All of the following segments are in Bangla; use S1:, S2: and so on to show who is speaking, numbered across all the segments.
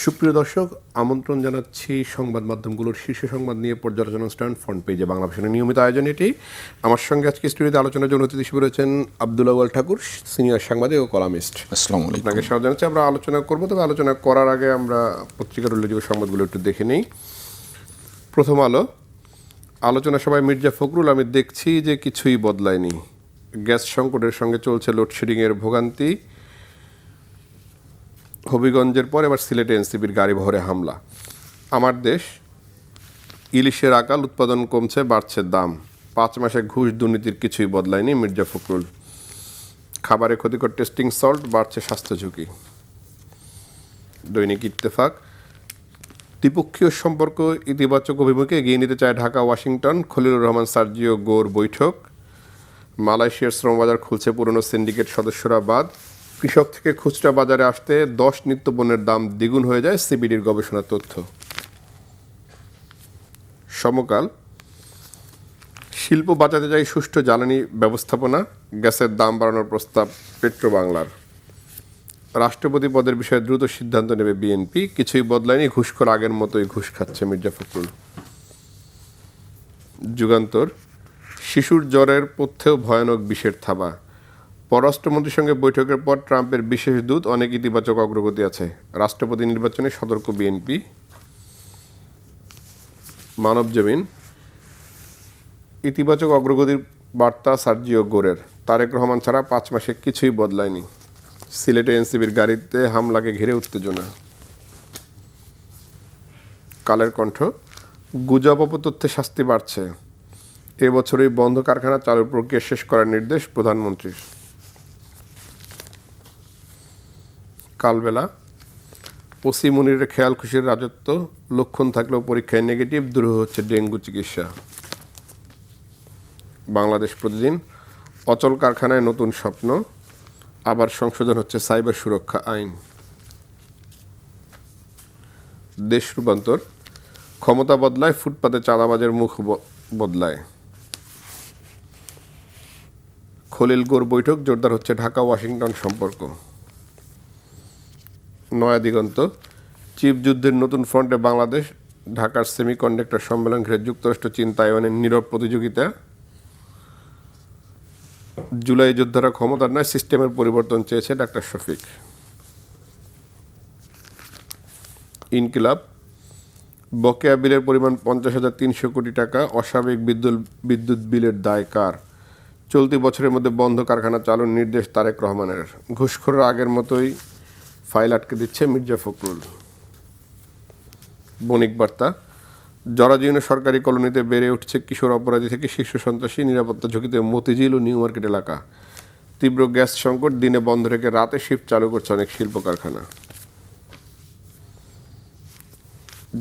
S1: সুপ্রিয় দর্শক, আমন্ত্রণ জানাচ্ছি সংবাদ মাধ্যমগুলোর শীর্ষ সংবাদ নিয়ে পর্যালোচনা অনুষ্ঠান ফ্রন্ট পেজে বাংলা ভাষণের নিয়মিত আয়োজন এটি। আমার সঙ্গে আজকে স্টুডিওতে আলোচনার জন্য অতিথি হিসেবে রয়েছেন আব্দুল আউয়াল ঠাকুর, সিনিয়র সাংবাদিক ও কলামিস্ট।
S2: আসসালামু আলাইকুম।
S1: আপনাকে স্বাগত জানাচ্ছি। আমরা আলোচনা করব, তবে আলোচনা করার আগে আমরা পত্রিকার উল্লেখযোগ্য সংবাদগুলো একটু দেখে নিই। প্রথম আলো আলোচনা সভায় মির্জা ফখরুল, আমি দেখছি যে কিছুই বদলায়নি, গ্যাস সংকটের সঙ্গে চলছে লোডশেডিংয়ের ভোগান্তি, হবিগঞ্জের পর এবার সিলেটে এনসিপির গাড়ি বহরে হামলা, আমার দেশ ইলিশের আকাল, উৎপাদন কমছে, বাড়ছে দাম, 5 মাসে ঘুষ দুর্নীতির কিছুই বদলায়নি মির্জা ফখরুল, খাবারে ক্ষতিকর টেস্টিং সল্ট, বাড়ছে স্বাস্থ্য ঝুঁকি। দৈনিক ইত্তেফাক দ্বিপক্ষীয় সম্পর্ক ইতিবাচক অভিমুখে এগিয়ে নিতে চায় ঢাকা ওয়াশিংটন, খলিলুর রহমান সার্জিও গোর বৈঠক, মালয়েশিয়ার শ্রমবাজার খুলছে, পুরনো সিন্ডিকেট সদস্যরা বাদ, কৃষক থেকে খুচরা বাজারে আসতে 10 নিত্যপণ্যের দাম দ্বিগুণ হয়ে যায়, সিবিডির গবেষণা তথ্য। সমকাল শিল্প বাঁচাতে চাই সুষ্ঠু জ্বালানি ব্যবস্থাপনা, গ্যাসের দাম বাড়ানোর প্রস্তাব পেট্রো বাংলার, রাষ্ট্রপতি পদের বিষয়ে দ্রুত সিদ্ধান্ত নেবে বিএনপি, কিছুই বদলায়নি, ঘুষখোর আগের মতোই ঘুষ খাচ্ছে মির্জা ফখরুল। যুগান্তর শিশুর জ্বরের পথ্যেও ভয়ানক বিষের থাবা, পররাষ্ট্রমন্ত্রীর সঙ্গে বৈঠকের পর ট্রাম্পের বিশেষ দূত, অনেক ইতিবাচক অগ্রগতি আছে, রাষ্ট্রপতি নির্বাচনে সতর্ক বিএনপি। মানবজমিন ইতিবাচক অগ্রগতির বার্তা সার্জিও গোরের, তারেক রহমান ছাড়া 5 মাসে কিছুই বদলায়নি, সিলেটে এনসিবির গাড়িতে হামলাকে ঘিরে উত্তেজনা। কালের কণ্ঠ গুজব অপতথ্যে শাস্তি বাড়ছে, এবছরই বন্ধ কারখানা চালুর প্রক্রিয়া শেষ করার নির্দেশ প্রধানমন্ত্রীর। কালবেলা ওসি মুনিরের খেয়াল খুশির রাজত্ব, লক্ষণ থাকলেও পরীক্ষায় নেগেটিভ, দূর হচ্ছে ডেঙ্গু চিকিৎসা। বাংলাদেশ প্রতিদিন অচল কারখানায় নতুন স্বপ্ন, আবার সংশোধন হচ্ছে সাইবার সুরক্ষা আইন। দেশ রূপান্তর ক্ষমতা বদলায়, ফুটপাতে চাঁদাবাজের মুখ বদলায়, খলিল গোর বৈঠক, জোরদার হচ্ছে ঢাকা ওয়াশিংটন সম্পর্ক। নয়া দিগন্ত চিপ যুদ্ধের নতুন ফ্রন্টে বাংলাদেশ, ঢাকার সেমিকন্ডাক্টর সম্মেলন ঘিরে যুক্তরাষ্ট্র চীন তাইওয়ানের নীরব প্রতিযোগিতা। জুলাই যোদ্ধারা ক্ষমতার নয়, সিস্টেমের পরিবর্তন চেয়েছে ডাক্তার শফিক। ইনকিলাব বকেয়া বিলের পরিমাণ 50,300 কোটি টাকা, অস্বাভাবিক বিদ্যুৎ বিলের দায় কার, চলতি বছরের মধ্যে বন্ধ কারখানা চালুর নির্দেশ তারেক রহমানের, ঘুষখোররা আগের মতোই ফাইল আটকে দিচ্ছে মির্জা ফখরুল। বণিক বার্তা জরাজীর্ণ সরকারি কলোনিতে বেড়ে উঠছে কিশোর অপরাধী থেকে শীর্ষ সন্ত্রাসী, নিরাপত্তা ঝুঁকিতে মতিঝিল ও নিউ মার্কেট এলাকা, তীব্র গ্যাস সংকট, দিনে বন্ধ রেখে রাতে শিফট চালু করছে অনেক শিল্প কারখানা।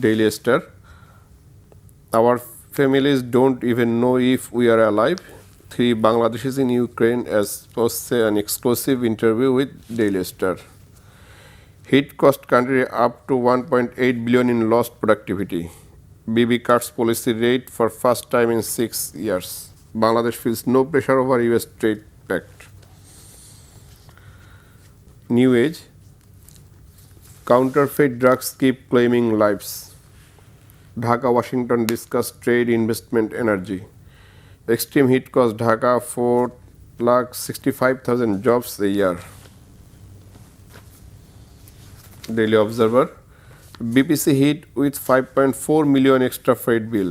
S1: Daily Star our families don't even know if we are alive, 3 Bangladeshis in Ukraine as posts an exclusive interview with Daily Star. Hit cost country up to 1.8 billion in lost productivity. BB cuts policy rate for first time in 6 years. Bangladesh feels no pressure over US trade pact. New Age counterfeit drugs keep claiming lives. Dhaka Washington discuss trade, investment, energy. Extreme heat cost Dhaka 4,65,000 jobs a year. Daily Observer BPC hit with 5.4 million extra freight bill.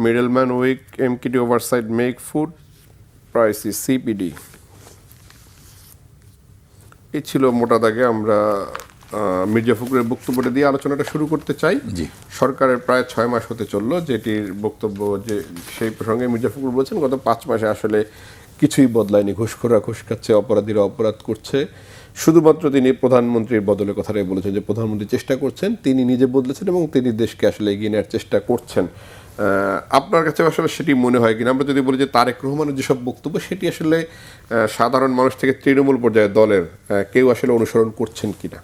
S1: Middleman weak, MKT oversight make food prices, CPD. এই ছিল মোটা দাগে। আমরা মির্জা ফখরুলের বক্তব্যটা দিয়ে আলোচনাটা শুরু করতে চাই। সরকারের প্রায় 6 মাস হতে চললো যেটির বক্তব্য, যে সেই প্রসঙ্গে মির্জা ফখরুল বলছেন গত 5 মাসে আসলে কিছুই বদলায়নি, ঘুষখোররা ঘুষ খাচ্ছে, অপরাধীরা অপরাধ করছে। শুধুমাত্র তিনি প্রধানমন্ত্রীর বদলে কথাটাই বলেছেন যে প্রধানমন্ত্রী চেষ্টা করছেন, তিনি নিজে বদলেছেন এবং তিনি দেশকে আসলে এগিয়ে নেওয়ার চেষ্টা করছেন। আপনার কাছে আসলে সেটি মনে হয় কিনা? আমরা যদি বলি যে তারেক রহমানের যেসব বক্তব্য সেটি আসলে সাধারণ মানুষ থেকে তৃণমূল পর্যায়ে দলের কেউ আসলে অনুসরণ করছেন কিনা?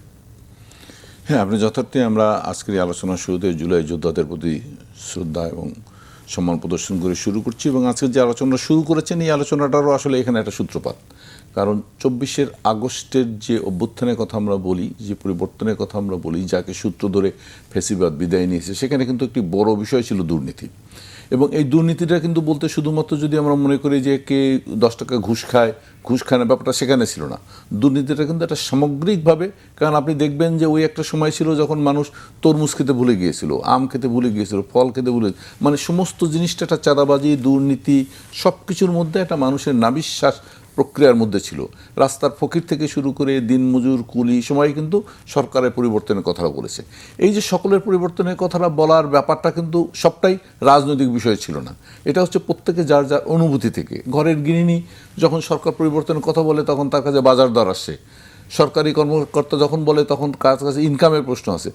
S2: হ্যাঁ, আপনি যথার্থই আমরা আজকের আলোচনার শুরুতে জুলাই যোদ্ধাদের প্রতি শ্রদ্ধা এবং সম্মান প্রদর্শন করে শুরু করছি এবং আজকে যে আলোচনা শুরু করেছেন এই আলোচনাটারও আসলে এখানে একটা সূত্রপাত। কারণ 24শে আগস্টের যে অভ্যুত্থানের কথা আমরা বলি, যে পরিবর্তনের কথা আমরা বলি, যাকে সূত্র ধরে ফ্যাসিবাদ বিদায় নিয়েছে, সেখানে কিন্তু একটি বড় বিষয় ছিল দুর্নীতি। এবং এই দুর্নীতিটা কিন্তু বলতে শুধুমাত্র যদি আমরা মনে করি যে কে 10 টাকা ঘুষ খায় না, ব্যাপারটা সেখানে ছিল না। দুর্নীতিটা কিন্তু একটা সামগ্রিকভাবে, কারণ আপনি দেখবেন যে ওই একটা সময় ছিল যখন মানুষ তরমুজ খেতে ভুলে গিয়েছিল, আম খেতে ভুলে গিয়েছিল, ফল খেতে ভুলে, মানে সমস্ত জিনিসটা একটা চাঁদাবাজি, দুর্নীতি, সব কিছুর মধ্যে একটা মানুষের নাবিশ্বাস প্রক্রিয়ার মধ্যে ছিল। রাস্তার ফকির থেকে শুরু করে দিনমজুর, কুলি, সময় কিন্তু সরকারের পরিবর্তনের কথাটা বলেছে। এই যে সকলের পরিবর্তনের কথাটা বলার ব্যাপারটা কিন্তু সবটাই রাজনৈতিক বিষয় ছিল না। এটা হচ্ছে প্রত্যেকে যার যার অনুভূতি থেকে। ঘরের গৃহিণী যখন সরকার পরিবর্তনের কথা বলে তখন তার কাছে বাজার দর আসে, সরকারি কর্মকর্তা যখন বলে তখন কাছে ইনকামের প্রশ্ন আছে।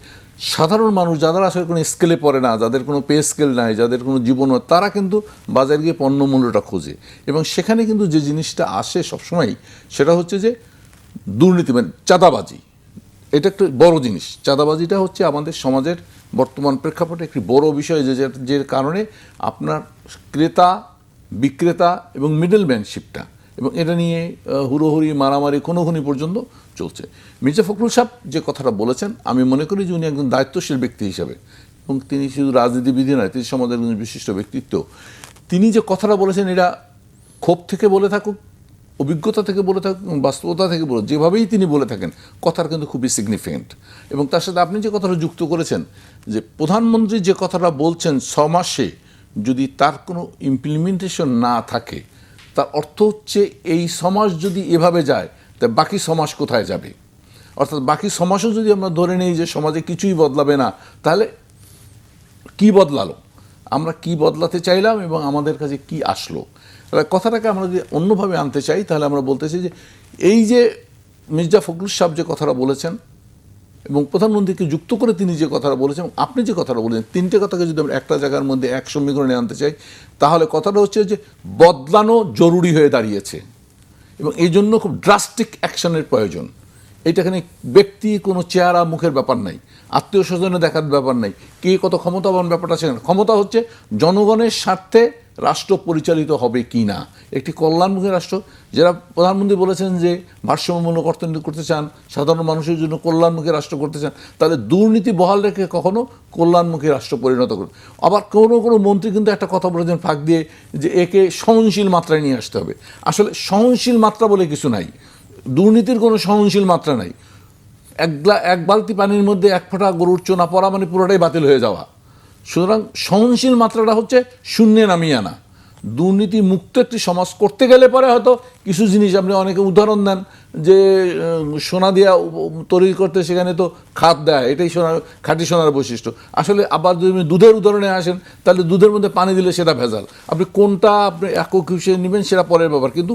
S2: সাধারণ মানুষ যারা আসলে কোনো স্কেলে পড়ে না, যাদের কোনো পে স্কেল নাই, যাদের কোনো জীবন, তারা কিন্তু বাজারে গিয়ে পণ্য মূল্যটা খোঁজে। এবং সেখানে কিন্তু যে জিনিসটা আসে সবসময়, সেটা হচ্ছে যে দুর্নীতি, মানে চাঁদাবাজি। এটা একটা বড় জিনিস। চাঁদাবাজিটা হচ্ছে আমাদের সমাজের বর্তমান প্রেক্ষাপটে একটি বড় বিষয়, যে কারণে আপনার ক্রেতা, বিক্রেতা এবং মিডলম্যানশিপটা, এবং এটা নিয়ে হুড়োহুড়ি, মারামারি, খুনোখুনি পর্যন্ত চলছে। মির্জা ফখরুল সাহেব যে কথাটা বলেছেন, আমি মনে করি যে উনি একজন দায়িত্বশীল ব্যক্তি হিসাবে, এবং তিনি শুধু রাজনীতিবিদ নয়, তিনি সমাজের একজন বিশিষ্ট ব্যক্তিত্ব। তিনি যে কথাটা বলেছেন, এটা ক্ষোভ থেকে বলে থাকুক, অভিজ্ঞতা থেকে বলে থাকুক, বাস্তবতা থেকে বলে, যেভাবেই তিনি বলে থাকেন, কথার কিন্তু খুবই সিগনিফিকেন্ট। এবং তার সাথে আপনি যে কথাটা যুক্ত করেছেন, যে প্রধানমন্ত্রী যে কথাটা বলছেন 6 মাসে যদি তার কোনো ইমপ্লিমেন্টেশন না থাকে, তার অর্থ হচ্ছে এই সমাজ যদি এভাবে যায়, তা বাকি সমাজ কোথায় যাবে? অর্থাৎ বাকি সমাজও যদি আমরা ধরে নিই যে সমাজে কিছুই বদলাবে না, তাহলে কি বদলালো, আমরা কি বদলাতে চাইলাম এবং আমাদের কাছে কি আসলো? কথাটাকে আমরা যদি অন্যভাবে আনতে চাই, তাহলে আমরা বলতে চাই যে এই যে মির্জা ফখরুল সাহেব যে কথাটা বলেছেন এবং প্রধানমন্ত্রীকে যুক্ত করে তিনি যে কথাটা বলেছেন, আপনি যে কথাটা বলেছেন, তিনটে কথাকে যদি আমরা একটা জায়গার মধ্যে এক সমীকরণে আনতে চাই, তাহলে কথাটা হচ্ছে যে বদলানো জরুরি হয়ে দাঁড়িয়েছে এবং এই জন্য খুব ড্রাস্টিক অ্যাকশনের প্রয়োজন। এইটাখানে ব্যক্তি কোনো চেহারা মুখের ব্যাপার নাই, আত্মীয় স্বজনে দেখার ব্যাপার নাই, কে কত ক্ষমতাবান ব্যাপারটা সেখানে। ক্ষমতা হচ্ছে জনগণের স্বার্থে রাষ্ট্র পরিচালিত হবে কি না, একটি কল্যাণমুখী রাষ্ট্র। যারা প্রধানমন্ত্রী বলেছেন যে ভারসাম্যমূলক অর্থনীতি করতে চান, সাধারণ মানুষের জন্য কল্যাণমুখী রাষ্ট্র করতে চান, তাহলে দুর্নীতি বহাল রেখে কখনো কল্যাণমুখী রাষ্ট্র পরিণত করুন। আবার কোনো মন্ত্রী কিন্তু একটা কথা বলেছেন ফাঁক দিয়ে, যে একে সহনশীল মাত্রায় নিয়ে আসতে হবে। আসলে সহনশীল মাত্রা বলে কিছু নাই, দুর্নীতির কোনো সহনশীল মাত্রা নাই। এক বালতি পানির মধ্যে 1 ফোঁটা গরুর চোনা পড়া মানে পুরোটাই বাতিল হয়ে যাওয়া। সুতরাং সহনশীল মাত্রাটা হচ্ছে শূন্যে নামিয়ে আনা। দুর্নীতি মুক্ত একটি সমাজ করতে গেলে পরে হয়তো কিছু জিনিস, আপনি অনেকে উদাহরণ দেন যে সোনা দিয়া তৈরি করতে সেখানে তো খাদ দেয়, এটাই খাঁটি সোনার বৈশিষ্ট্য। আসলে আবার যদি দুধের উদাহরণে আসেন, তাহলে দুধের মধ্যে পানি দিলে সেটা ভেজাল। আপনি কোনটা আপনি একক হিসেবে নেবেন সেটা পরের ব্যাপার, কিন্তু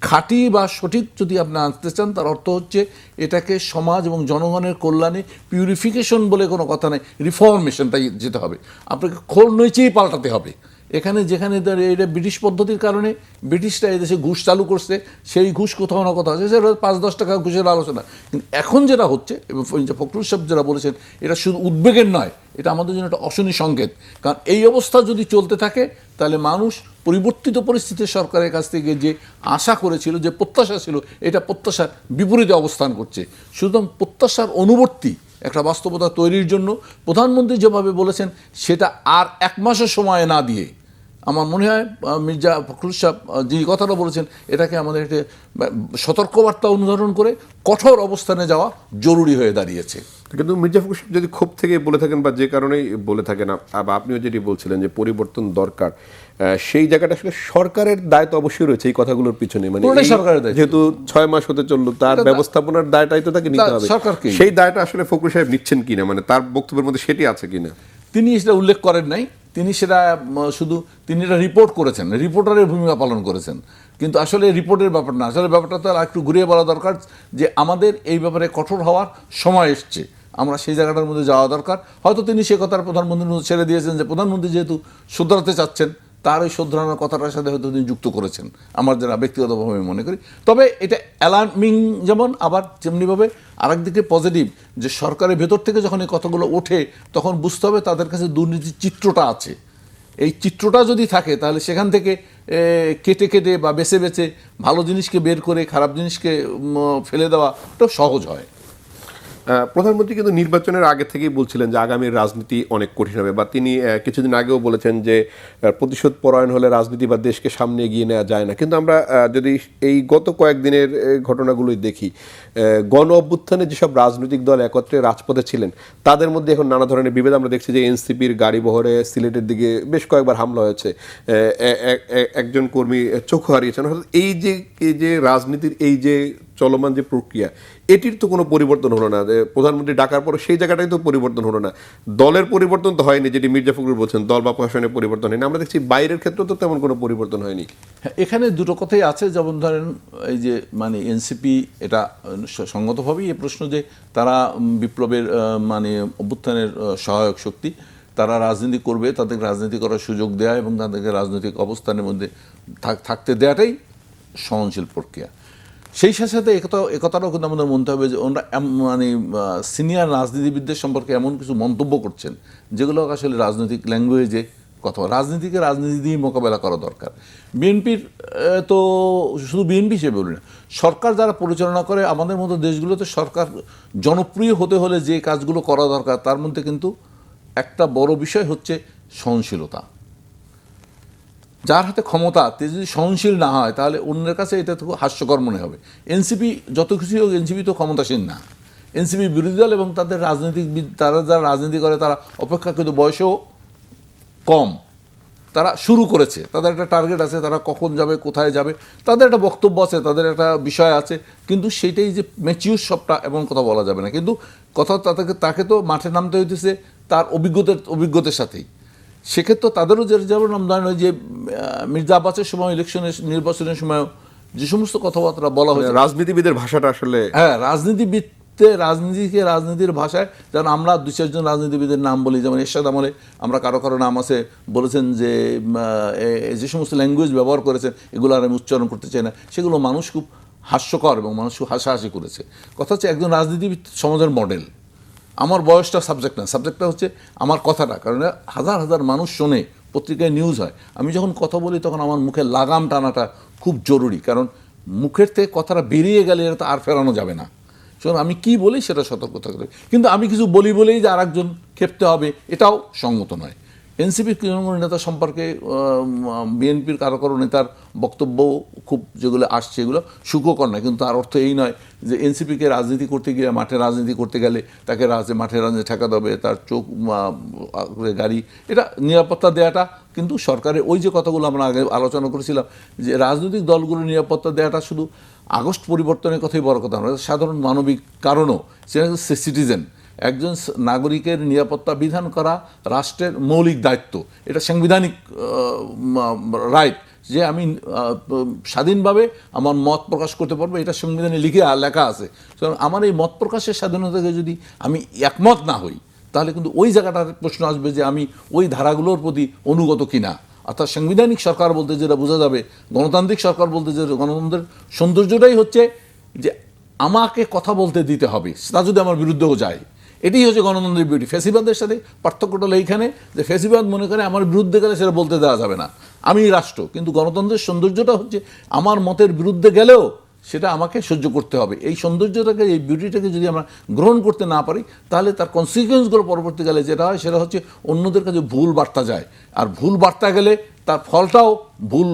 S2: খাঁটি বা সঠিক যদি আপনি আনতে চান, তার অর্থ হচ্ছে এটাকে সমাজ এবং জনগণের কল্যাণে পিউরিফিকেশন বলে কোনো কথা নেই, রিফর্মেশনটাই যেতে হবে। আপনাকে খোল নইচেই পাল্টাতে হবে। এখানে যেখানে এটা ব্রিটিশ পদ্ধতির কারণে ব্রিটিশরা এদেশে ঘুষ চালু করছে, সেই ঘুষ কোথাও না কোথাও আছে, সেটা 5-10 টাকা ঘুষের আলোচনা। কিন্তু এখন যেটা হচ্ছে, এবং ফখরুল সাহেব যারা বলেছেন, এটা শুধু উদ্বেগের নয়, এটা আমাদের জন্য একটা অশনি সংকেত। কারণ এই অবস্থা যদি চলতে থাকে, তাহলে মানুষ পরিবর্তিত পরিস্থিতিতে সরকারের কাছ থেকে যে আশা করেছিল, যে প্রত্যাশা ছিল, এটা প্রত্যাশার বিপরীতে অবস্থান করছে। সুতরাং প্রত্যাশার অনুবর্তী একটা বাস্তবতা তৈরির জন্য প্রধানমন্ত্রী যেভাবে বলেছেন, সেটা আর 1 মাসের সময় না দিয়ে, আমার মনে হয় মির্জা ফখরুল সাহেব যে কথাটা বলেছেন, এটাকে আমাদের একটা সতর্কবার্তা অনুসরণ করে কঠোর অবস্থানে যাওয়া জরুরি হয়ে দাঁড়িয়েছে।
S1: কিন্তু মির্জা ফখরুল সাহেব যদি ক্ষোভ থেকে বলে থাকেন বা যে কারণেই বলে থাকেন, বা আপনিও যেটি বলছিলেন যে পরিবর্তন দরকার, সেই জায়গাটা আসলে সরকারের দায়িত্ব অবশ্যই রয়েছে এই কথাগুলোর পিছনে। মানে যেহেতু 6 মাস হতে চললো, তার ব্যবস্থাপনার দায়টাই তো তাকে নিতে হবে। সেই দায়টা আসলে ফখরুল সাহেব নিচ্ছেন কিনা, মানে তার বক্তব্যের মধ্যে সেটি আছে কিনা?
S2: তিনি সেটা উল্লেখ করেন নাই, তিনি সেটা শুধু তিনি এটা রিপোর্ট করেছেন, রিপোর্টারের ভূমিকা পালন করেছেন। কিন্তু আসলে রিপোর্টের ব্যাপার না, আসলে ব্যাপারটা তো একটু ঘুরিয়ে বলা দরকার যে আমাদের এই ব্যাপারে কঠোর হওয়ার সময় এসছে, আমরা সেই জায়গাটার মধ্যে যাওয়া দরকার। হয়তো তিনি সে কথার প্রধানমন্ত্রীর ছেড়ে দিয়েছেন, যে প্রধানমন্ত্রী যেহেতু শুধরাতে চাচ্ছেন, তার ওই শুধরানোর কথাটার সাথে হয়তো তিনি যুক্ত করেছেন, আমার যারা ব্যক্তিগতভাবে মনে করি। তবে এটা অ্যালার্মিং যেমন, আবার যেমনিভাবে আরেক দিকে পজিটিভ, যে সরকারের ভেতর থেকে যখন এই কথাগুলো ওঠে, তখন বুঝতে হবে তাদের কাছে দুর্নীতির চিত্রটা আছে। এই চিত্রটা যদি থাকে তাহলে সেখান থেকে কেটে কেটে বা বেছে বেছে ভালো জিনিসকে বের করে খারাপ জিনিসকে ফেলে দেওয়া ওটা সহজ হয়।
S1: প্রধানমন্ত্রী কিন্তু নির্বাচনের আগে থেকেই বলছিলেন যে আগামীর রাজনীতি অনেক কঠিন হবে, বা তিনি কিছুদিন আগেও বলেছেন যে প্রতিশোধ পরায়ণ হলে রাজনীতি বা দেশকে সামনে এগিয়ে নেওয়া যায় না। কিন্তু আমরা যদি এই গত কয়েকদিনের ঘটনাগুলোই দেখি, গণ অভ্যুত্থানে যেসব রাজনৈতিক দল একত্রে রাজপথে ছিলেন তাদের মধ্যে এখন নানা ধরনের বিভেদ আমরা দেখছি। যে এনসিপির গাড়ি বহরে সিলেটের দিকে বেশ কয়েকবার হামলা হয়েছে, একজন কর্মী চোখ হারিয়েছেন। অর্থাৎ এই যে রাজনীতির এই যে চলমান যে প্রক্রিয়া, এটির তো কোনো পরিবর্তন হলো না। প্রধানমন্ত্রী ডাকার পর সেই জায়গাটাই তো পরিবর্তন হলো না। দলের পরিবর্তন তো হয়নি, যেটি মির্জা ফখরুল বলছেন, দল বা প্রশাসনের পরিবর্তন হয়নি। আমরা দেখছি বাইরের ক্ষেত্রে তো তেমন কোনো পরিবর্তন হয়নি।
S2: হ্যাঁ, এখানে দুটো কথাই আছে। যেমন ধরেন এই যে মানে এনসিপি, এটা সঙ্গতভাবেই এই প্রশ্ন যে তারা বিপ্লবের মানে অভ্যুত্থানের সহায়ক শক্তি, তারা রাজনীতি করবে, তাদেরকে রাজনীতি করার সুযোগ দেওয়া এবং তাদেরকে রাজনৈতিক অবস্থানের মধ্যে থাকতে দেওয়াটাই সহনশীল প্রক্রিয়া। সেই সাথে সাথে একথাটাও কিন্তু আমাদের মনে হবে যে ওনারা মানে সিনিয়র রাজনীতিবিদদের সম্পর্কে এমন কিছু মন্তব্য করছেন যেগুলো আসলে রাজনৈতিক ল্যাঙ্গুয়েজে কথা, রাজনীতিকে রাজনীতি দিয়ে মোকাবেলা করা দরকার। বিএনপির তো শুধু বিএনপি হিসেবে বলি না, সরকার যারা পরিচালনা করে আমাদের মতো দেশগুলোতে সরকার জনপ্রিয় হতে হলে যে কাজগুলো করা দরকার তার মধ্যে কিন্তু একটা বড় বিষয় হচ্ছে সহনশীলতা। যার হাতে ক্ষমতা তে যদি সহনশীল না হয় তাহলে অন্যের কাছে এটা তো হাস্যকর মনে হবে। এনসিপি যত কিছু হোক, এনসিপি তো ক্ষমতাসীন না, এনসিপি বিরোধী দল এবং তাদের রাজনীতিবিদ, তারা যারা রাজনীতি করে তারা অপেক্ষাকৃত বয়সেও কম। তারা শুরু করেছে, তাদের একটা টার্গেট আছে, তারা কখন যাবে, কোথায় যাবে, তাদের একটা বক্তব্য আছে, তাদের একটা বিষয় আছে, কিন্তু সেটাই যে ম্যাচিউর সবটা এমন কথা বলা যাবে না। কিন্তু কথা তাকে তো মাঠে নামতে হইতেছে তার অভিজ্ঞতার সাথেই। সেক্ষেত্রে তাদেরও যেমন ধরেন ওই যে মির্জা আব্বাসের সময় নির্বাচনের সময় যে সমস্ত কথাবার্তা বলা হয়েছে,
S1: রাজনীতিবিদের ভাষাটা আসলে,
S2: হ্যাঁ, রাজনীতির ভাষায়, যেমন আমরা 2-4 জন রাজনীতিবিদের নাম বলি, যেমন এরশাদ আমলে আমরা কারো নাম আছে বলেছেন যে সমস্ত ল্যাঙ্গুয়েজ ব্যবহার করেছেন এগুলো আর আমি উচ্চারণ করতে চাই না, সেগুলো মানুষ খুব হাস্যকর এবং মানুষ খুব হাসাহাসি করেছে। কথা হচ্ছে একজন রাজনীতিবিদ সমাজের মডেল। আমার বয়সটা সাবজেক্ট না, সাবজেক্টটা হচ্ছে আমার কথাটা, কারণ হাজার হাজার মানুষ শোনে, পত্রিকায় নিউজ হয়। আমি যখন কথা বলি তখন আমার মুখে লাগাম টানাটা খুব জরুরি, কারণ মুখের থেকে কথাটা বেরিয়ে গেলে এটা তো আর ফেরানো যাবে না। শুনুন, আমি কি বলি সেটা সতর্ক থাকতে হবে, কিন্তু আমি কিছু বলি বলেই যে আর একজন ক্ষেপতে হবে এটাও সঙ্গত নয়। এনসিপির তৃণমূল নেতা সম্পর্কে বিএনপির কারো নেতার বক্তব্য খুব যেগুলো আসছে এগুলো সুখকর নয়, কিন্তু তার অর্থ এই নয় যে এনসিপিকে রাজনীতি করতে গিয়ে, মাঠে রাজনীতি করতে গেলে তাকে মাঠে রাজনীতি ঠেকাতে হবে, তার চোখ গাড়ি, এটা নিরাপত্তা দেওয়াটা কিন্তু সরকারের ওই যে কথাগুলো আমরা আগে আলোচনা করেছিলাম যে রাজনৈতিক দলগুলো নিরাপত্তা দেওয়াটা শুধু আগস্ট পরিবর্তনের কথাই বড় কথা নয়, সাধারণ মানবিক কারণও। সেটা হচ্ছে সিটিজেন, একজন নাগরিকের নিরাপত্তা বিধান করা রাষ্ট্রের মৌলিক দায়িত্ব, এটা সাংবিধানিক রাইট যে আমি স্বাধীনভাবে আমার মত প্রকাশ করতে পারবো, এটা সংবিধানে লেখা আছে। সুতরাং আমার এই মত প্রকাশের স্বাধীনতাকে যদি আমি একমত না হই তাহলে কিন্তু ওই জায়গাটার প্রশ্ন আসবে যে আমি ওই ধারাগুলোর প্রতি অনুগত কিনা। অর্থাৎ সাংবিধানিক সরকার বলতে যেটা বোঝা যাবে, গণতান্ত্রিক সরকার বলতে যে গণতন্ত্রের সৌন্দর্যটাই হচ্ছে যে আমাকে কথা বলতে দিতে হবে, তা যদি আমার বিরুদ্ধেও যায়। এটাই হচ্ছে গণতন্ত্রের বিউটি। ফ্যাসিবাদের সাথে পার্থক্যটা হলো এইখানে যে ফ্যাসিবাদ মনে করে আমার বিরুদ্ধে গেলে সেটা বলতে দেওয়া যাবে না, আমি রাষ্ট্র। কিন্তু গণতন্ত্রের সৌন্দর্যটা হচ্ছে আমার মতের বিরুদ্ধে গেলেও সেটা আমাকে সহ্য করতে হবে। এই সৌন্দর্যটাকে, এই বিউটিটাকে যদি আমরা গ্রহণ করতে না পারি তাহলে তার কনসিকুয়েন্সগুলো পরবর্তীকালে যেটা হয় সেটা হচ্ছে অন্যদের কাছে ভুল বার্তা যায়, আর ভুল বার্তা গেলে তার ফলটাও ভুল।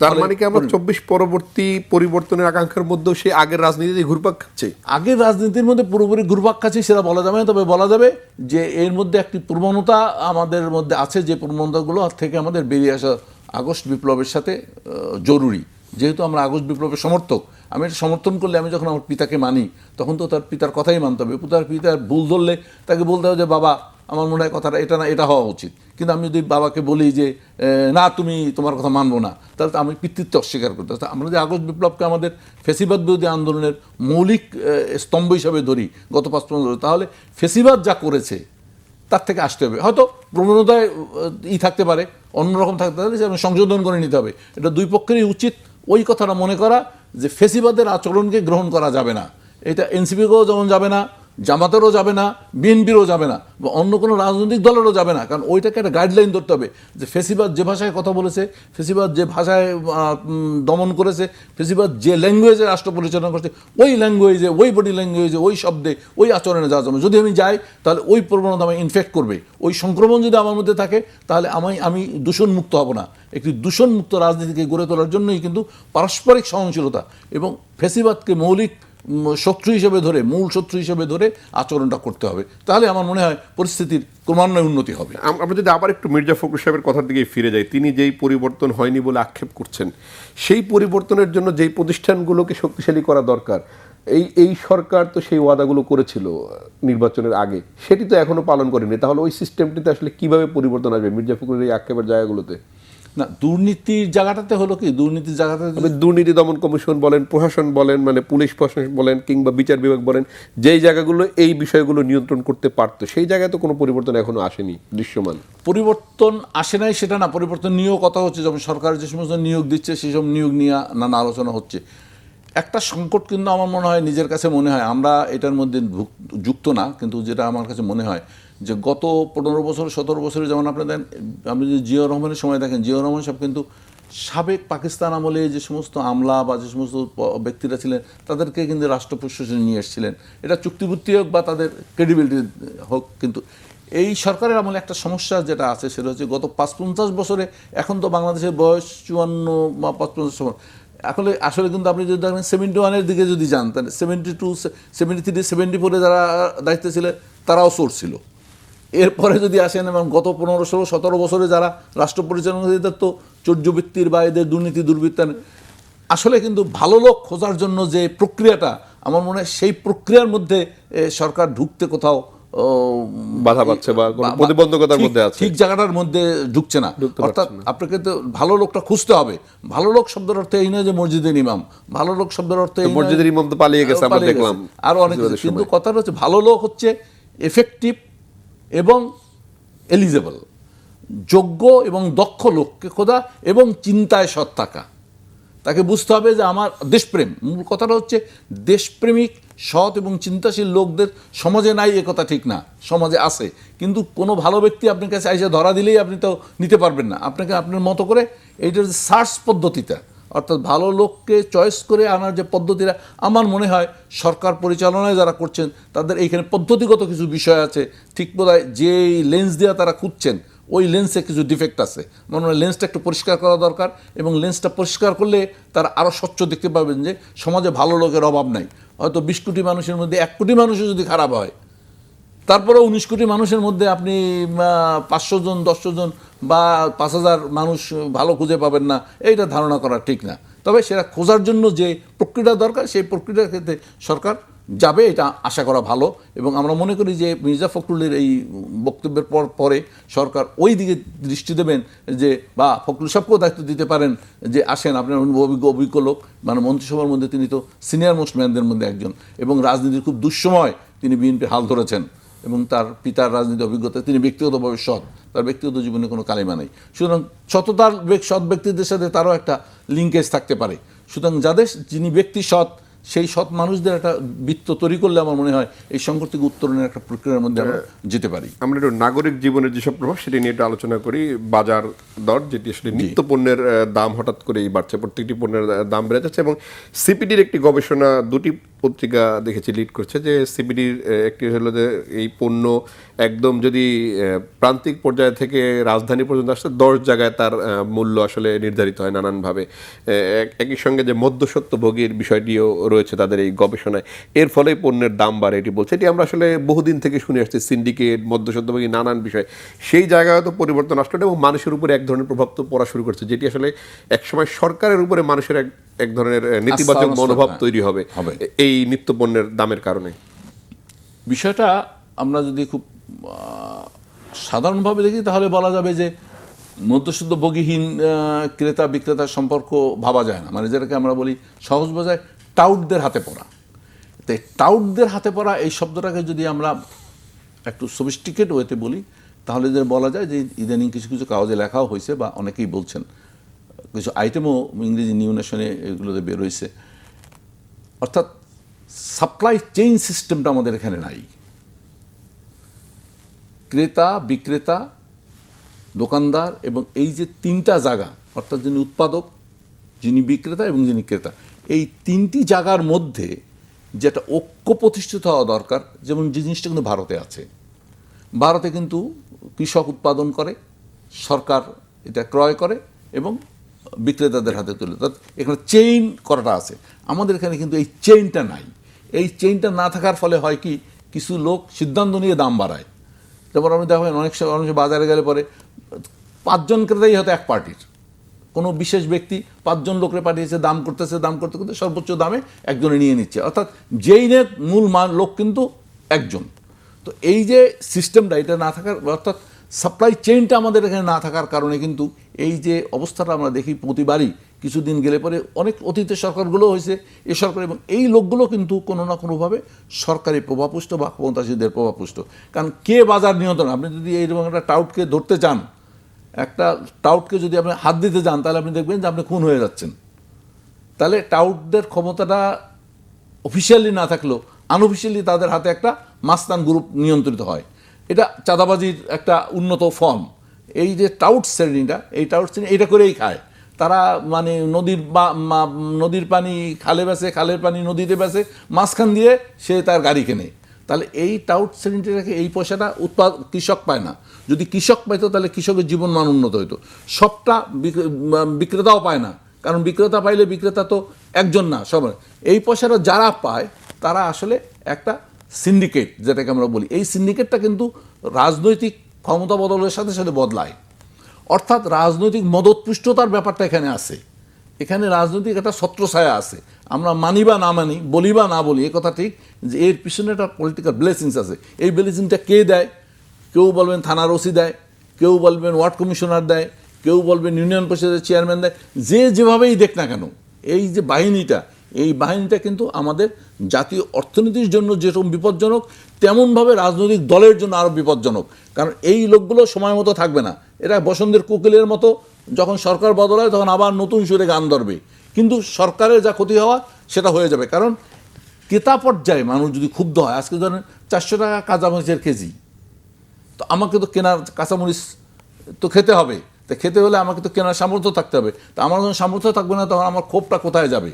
S1: তার মানে কি আমরা 24 পরবর্তী পরিবর্তনের আকাঙ্ক্ষার মধ্যেও সেই আগের রাজনীতিতে ঘুরপাক খাচ্ছে?
S2: আগের রাজনীতির মধ্যে পুরোপুরি ঘুরপাক খাচ্ছে সেটা বলা যাবে না, তবে বলা যাবে যে এর মধ্যে একটি প্রবণতা আমাদের মধ্যে আছে, যে প্রবণতাগুলো থেকে আমাদের বেরিয়ে আসা আগস্ট বিপ্লবের সাথে জরুরি। যেহেতু আমরা আগস্ট বিপ্লবের সমর্থক, আমি এটা সমর্থন করলে, আমি যখন আমার পিতাকে মানি তখন তো তার পিতার কথাই মানতে হবে। পিতার ভুল ধরলে তাকে বলতে হবে যে বাবা আমার মনে হয় কথাটা এটা না, এটা হওয়া উচিত। কিন্তু আমি যদি বাবাকে বলি যে না তুমি তোমার কথা মানবো না, তাহলে তো আমি পিতৃত্ব অস্বীকার করতে। আমরা যে আগস্ট বিপ্লবকে আমাদের ফ্যাসিবাদ বিরোধী আন্দোলনের মৌলিক স্তম্ভ হিসাবে ধরি গত 5 বছর, তাহলে ফ্যাসিবাদ যা করেছে তার থেকে আসতে হবে। হয়তো প্রবণতায় থাকতে পারে, অন্যরকম থাকতে পারে, যে সংশোধন করে নিতে হবে। এটা দুই পক্ষেরই উচিত ওই কথাটা মনে করা যে ফ্যাসিবাদের আচরণকে গ্রহণ করা যাবে না। এটা এনসিপিকেও যেমন যাবে না, জামাতেরও যাবে না, বিএনপিরও যাবে না, বা অন্য কোনো রাজনৈতিক দলেরও যাবে না, কারণ ওইটাকে একটা গাইডলাইন ধরতে হবে যে ফেসিবাদ যে ভাষায় কথা বলেছে, ফেসিবাদ যে ভাষায় দমন করেছে, ফেসিবাদ যে ল্যাঙ্গুয়েজে রাষ্ট্র পরিচালনা করছে, ওই ল্যাঙ্গুয়েজে, ওই বডি ল্যাঙ্গুয়েজে, ওই শব্দে, ওই আচরণে যাওয়া যাবে। যদি আমি যাই তাহলে ওই প্রবণতা আমায় ইনফেক্ট করবে, ওই সংক্রমণ যদি আমার মধ্যে থাকে তাহলে আমি দূষণমুক্ত হব না। একটি দূষণমুক্ত রাজনীতিকে গড়ে তোলার জন্যই কিন্তু পারস্পরিক সহনশীলতা এবং ফেসিবাদকে মৌলিক শত্রু হিসেবে ধরে, মূল শত্রু হিসেবে ধরে আচরণটা করতে হবে। তাহলে আমার মনে হয় পরিস্থিতির ক্রমান্বয়ে উন্নতি হবে।
S1: আমরা যদি আবার একটু মির্জা ফখরুল সাহেবের কথার দিকে ফিরে যাই, তিনি যেই পরিবর্তন হয়নি বলে আক্ষেপ করছেন, সেই পরিবর্তনের জন্য যেই প্রতিষ্ঠানগুলোকে শক্তিশালী করা দরকার, এই সরকার তো সেই ওয়াদাগুলো করেছিল নির্বাচনের আগে, সেটি তো এখনো পালন করেনি। তাহলে ওই সিস্টেমটিতে আসলে কিভাবে পরিবর্তন আসবে মির্জা ফখরুলের এই আক্ষেপের জায়গাগুলোতে?
S2: না, দুর্নীতির জায়গাটাতে হলো কি, দুর্নীতির জায়গাটাতে
S1: দুর্নীতি দমন কমিশন বলেন, প্রশাসন বলেন, মানে পুলিশ প্রশাসন বলেন, কিংবা বিচার বিভাগ বলেন, যেই জায়গাগুলো এই বিষয়গুলো নিয়ন্ত্রণ করতে পারতো, সেই জায়গায় তো কোনো পরিবর্তন এখনো আসেনি দৃশ্যমান।
S2: পরিবর্তন আসে নাই সেটা না, পরিবর্তন নিয়েও কথা হচ্ছে। যখন সরকার যে সমস্ত নিয়োগ দিচ্ছে সেসব নিয়োগ নিয়ে নানা আলোচনা হচ্ছে। একটা সংকট কিন্তু আমার মনে হয়, নিজের কাছে মনে হয়, আমরা এটার মধ্যে যুক্ত না, কিন্তু যেটা আমার কাছে মনে হয় যে গত 15 বছর 17 বছরে, যেমন আপনাদের আপনি যদি জিয়াউর রহমানের সময় দেখেন, জিয়াউর রহমান সাহেব কিন্তু সাবেক পাকিস্তান আমলে যে সমস্ত আমলা বা যে সমস্ত ব্যক্তিরা ছিলেন তাদেরকে কিন্তু রাষ্ট্র প্রশাসনে নিয়ে এসেছিলেন। এটা চুক্তিভিত্তিক হোক বা তাদের ক্রেডিবিলিটি হোক, কিন্তু এই সরকারের আমলে একটা সমস্যা যেটা আছে সেটা হচ্ছে গত 50-50 বছরে, এখন তো বাংলাদেশের বয়স 54 বা 55 আসলে কিন্তু আপনি যদি দেখেন 71-এর দিকে যদি যান, তাহলে 72, 73, 74-এ যারা দায়িত্বে ছিলেন তারাও সোর্স ছিল। এরপরে যদি আসেন, এবং গত 15-16-17 বছরে যারা রাষ্ট্র পরিচালনা তো চৌর্যবৃত্তির বা এদের দুর্নীতি দুর্বৃত্তায়ন, আসলে কিন্তু ভালো লোক খোঁজার জন্য যে প্রক্রিয়াটা, আমার মনে হয় সেই প্রক্রিয়ার মধ্যে সরকার ঢুকতে কোথাও
S1: বাধা পাচ্ছে বা প্রতিবন্ধকতার মধ্যে আছে,
S2: ঠিক জায়গাটার মধ্যে ঢুকছে না। অর্থাৎ আপনাকে তো ভালো লোকটা খুঁজতে হবে। ভালো লোক শব্দের অর্থে এই নয় যে মসজিদের ইমাম, ভালো লোক শব্দের অর্থে
S1: মসজিদের ইমাম তো পালিয়ে গেছে, আমরা দেখলাম
S2: আরো অনেক কিছু। কিন্তু কথাটা হচ্ছে ভালো লোক হচ্ছে এফেক্টিভ এবং এলিজেবল, যোগ্য এবং দক্ষ লোককে খোঁজা এবং চিন্তায় সৎ থাকা। তাকে বুঝতে হবে যে আমার দেশপ্রেম, মূল কথাটা হচ্ছে দেশপ্রেমিক, সৎ এবং চিন্তাশীল লোকদের সমাজে নাই এ কথা ঠিক না, সমাজে আছে। কিন্তু কোনো ভালো ব্যক্তি আপনার কাছে এসে ধরা দিলেই আপনি তো নিতে পারবেন না। আপনাকে আপনার মতো করে এইটার যে সার্চ পদ্ধতিটা, অর্থাৎ ভালো লোককে চয়েস করে আনার যে পদ্ধতিটা, আমার মনে হয় সরকার পরিচালনায় যারা করছেন তাদের এইখানে পদ্ধতিগত কিছু বিষয় আছে। ঠিক বোধহয় যেই লেন্স দিয়ে তারা খুঁজছেন ওই লেন্সে কিছু ডিফেক্ট আছে। মনে হয় লেন্সটা একটু পরিষ্কার করা দরকার, এবং লেন্সটা পরিষ্কার করলে তারা আরও স্বচ্ছ দেখতে পাবেন যে সমাজে ভালো লোকের অভাব নাই। হয়তো 20 কোটি মানুষের মধ্যে 1 কোটি মানুষও যদি খারাপ হয়, তারপরেও 19 কোটি মানুষের মধ্যে আপনি 500 জন 10 জন বা 5000 মানুষ ভালো খুঁজে পাবেন না, এইটা ধারণা করা ঠিক না। তবে সেটা খোঁজার জন্য যে প্রক্রিয়া দরকার, সেই প্রক্রিয়ার ক্ষেত্রে সরকার যাবে, এটা আশা করা ভালো। এবং আমরা মনে করি যে মির্জা ফখরুলের এই বক্তব্যের পরে সরকার ওই দিকে দৃষ্টি দেবেন, যে বা ফখরুল সাহেবকেও দায়িত্ব দিতে পারেন যে আসেন, আপনার অভিজ্ঞ লোক, মানে মন্ত্রিসভার মধ্যে তিনি তো সিনিয়র মোস্ট ম্যানদের মধ্যে একজন, এবং রাজনীতির খুব দুঃসময় তিনি বিএনপির হাল ধরেছেন, এবং তার পিতার রাজনীতি অভিজ্ঞতা, তিনি ব্যক্তিগতভাবে সৎ, তার ব্যক্তিগত জীবনে কোনো কালিমা নেই। সুতরাং সততার সৎ ব্যক্তিদের সাথে তারও একটা লিঙ্কেজ থাকতে পারে। সুতরাং যিনি ব্যক্তি সৎ, সেই সৎ মানুষদের একটা বৃত্ত তৈরি করলে আমার মনে হয় এই সংকট থেকে উত্তরণের একটা প্রক্রিয়ার মধ্যে আমরা যেতে পারি।
S1: আমরা একটু নাগরিক জীবনের যেসব প্রভাব সেটি নিয়ে একটু আলোচনা করি। বাজার দর, যেটি আসলে নিত্য পণ্যের দাম হঠাৎ করেই বাড়ছে, প্রত্যেকটি পণ্যের দাম বেড়ে যাচ্ছে, এবং সিপিডির একটি গবেষণা 2টি পত্রিকা দেখেছি লিড করছে, যে সিপিডির একটি হলো যে এই পণ্য একদম যদি প্রান্তিক পর্যায় থেকে রাজধানী পর্যন্ত আসছে 10 জায়গায় তার মূল্য আসলে নির্ধারিত হয় নানানভাবে। একই সঙ্গে যে মধ্যস্বত্বভোগীর বিষয়টিও রয়েছে তাদের এই গবেষণায়, এর ফলে পণ্যের দাম বাড়ে এটি বলছে। এটি আমরা আসলে বহুদিন থেকে শুনে আসছি, সিন্ডিকেট, মধ্যস্বত্বভোগী, নানান বিষয়। সেই জায়গায় তো পরিবর্তন আসলো, এবং মানুষের উপরে এক ধরনের প্রভাব তো পড়া শুরু করছে, যেটি আসলে একসময় সরকারের উপরে মানুষের এক ধরনের নেতিবাচক মনোভাব তৈরি হবে এই নিত্য পণ্যের দামের কারণে।
S2: বিষয়টা আমরা যদি খুব সাধারণভাবে দেখি তাহলে বলা যাবে যে মধ্যস্বত্বভোগীহীন ক্রেতা বিক্রেতার সম্পর্ক ভাবা যায় না। মানে যেটাকে আমরা বলি সহজ ভাষায় টাউটদের হাতে পড়া। তো টাউটদের হাতে পড়া এই শব্দটাকে যদি আমরা একটু সফিস্টিকেট ওয়েতে বলি, তাহলে যে বলা যায় যে ইদানিং কিছু কিছু কাগজে লেখাও হয়েছে বা অনেকেই বলছেন, কিছু আইটেমও ইংরেজি নিউ নেশনে এগুলোতে বেরোইছে। অর্থাৎ সাপ্লাই চেইন সিস্টেমটা আমাদের এখানে নাই। ক্রেতা, বিক্রেতা, দোকানদার এবং এই যে তিনটা জায়গা, অর্থাৎ যিনি উৎপাদক, যিনি বিক্রেতা এবং যিনি ক্রেতা, এই তিনটি জায়গার মধ্যে যেটা ঐক্য প্রতিষ্ঠিত হওয়া দরকার, যেমন জিনিসটা কিন্তু ভারতে আছে। ভারতে কিন্তু কৃষক উৎপাদন করে, সরকার এটা ক্রয় করে এবং বিক্রেতাদের হাতে তুলে, এখানে চেইন করাটা আছে। আমাদের এখানে কিন্তু এই চেইনটা নাই। এই চেইনটা না থাকার ফলে হয় কি, কিছু লোক সিদ্ধান্ত নিয়ে দাম বাড়ায়। যেমন আপনি দেখেন অনেক সময় বাজারে গেলে পরে 5 জন ক্রেতাই হয়তো এক পার্টির, কোনো বিশেষ ব্যক্তি 5 জন লোকরে পাঠিয়েছে, দাম করতে করতে সর্বোচ্চ দামে একজনে নিয়ে নিচ্ছে, অর্থাৎ যেইনের মূল লোক কিন্তু একজন। তো এই যে সিস্টেমটা, এটা না থাকার, অর্থাৎ সাপ্লাই চেইনটা আমাদের এখানে না থাকার কারণে কিন্তু এই যে অবস্থাটা আমরা দেখি প্রতিবারই, কিছুদিন গেলে পরে অনেক অতীতের সরকারগুলো হয়েছে, এ সরকার, এবং এই লোকগুলো কিন্তু কোনো না কোনোভাবে সরকারি প্রভাবপুষ্ট বা ক্ষমতাসীনদের প্রভাবপুষ্ট। কারণ কে বাজার নিয়ন্ত্রণ, আপনি যদি এইরকম একটা টাউটকে ধরতে চান, একটা টাউটকে যদি আপনি হাত দিতে যান, তাহলে আপনি দেখবেন যে আপনি খুন হয়ে যাচ্ছেন। তাহলে টাউটদের ক্ষমতাটা অফিসিয়ালি না থাকলেও আনঅফিসিয়ালি তাদের হাতে একটা মাস্তান গ্রুপ নিয়ন্ত্রিত হয়। এটা চাঁদাবাজির একটা উন্নত ফর্ম। এই যে টাউট শ্রেণীটা, এই টাউট শ্রেণী এটা করেই খায় তারা, মানে নদীর পানি খালে বেসে, খালের পানি নদীতে বেসে, মাঝখান দিয়ে সে তার গাড়ি কেনে। তাহলে এই টাউট শ্রেণীটাকে, এই পয়সাটা কৃষক পায় না। যদি কৃষক পাইতো তাহলে কৃষকের জীবন মান উন্নত হইতো। সবটা বিক্রেতাও পায় না, কারণ বিক্রেতা পাইলে বিক্রেতা তো একজন না, সবাই। এই পয়সাটা যারা পায় তারা আসলে একটা সিন্ডিকেট, যেটাকে আমরা বলি, এই সিন্ডিকেটটা কিন্তু রাজনৈতিক ক্ষমতা বদলের সাথে সাথে বদলায়। অর্থাৎ রাজনৈতিক মদতপুষ্টতার ব্যাপারটা এখানে আছে। এখানে রাজনৈতিক একটা ছত্রছায়া আছে। আমরা মানি বা না মানি, বলি বা না বলি, এ কথা ঠিক যে এর পিছনে একটা পলিটিক্যাল ব্লেসিংস আছে। এই ব্লেসিংটা কে দেয়? কেউ বলবেন থানার ওসি দেয়, কেউ বলবেন ওয়ার্ড কমিশনার দেয়, কেউ বলবেন ইউনিয়ন পরিষদের চেয়ারম্যান দেয়। যে যেভাবেই দেখ না কেন, এই যে বাহিনীটা, এই বাহিনীটা কিন্তু আমাদের জাতীয় অর্থনীতির জন্য যেরকম বিপজ্জনক, তেমনভাবে রাজনৈতিক দলের জন্য আরও বিপজ্জনক। কারণ এই লোকগুলো সময় মতো থাকবে না। এরা বসন্তের কোকিলের মতো, যখন সরকার বদল হয় তখন আবার নতুন সুরে গান ধরবে, কিন্তু সরকারের যা ক্ষতি হওয়া সেটা হয়ে যাবে। কারণ ক্রেতা পর্যায়ে মানুষ যদি ক্ষুব্ধ হয়, আজকে ধরেন 400 টাকা কাঁচামরিচের কেজি, তো আমাকে তো কেনার কাঁচামরিচ তো খেতে হবে, তা খেতে হলে আমাকে তো কেনার সামর্থ্য থাকতে হবে। তা আমার যখন সামর্থ্য থাকবে না, তখন আমার ক্ষোভটা কোথায় যাবে?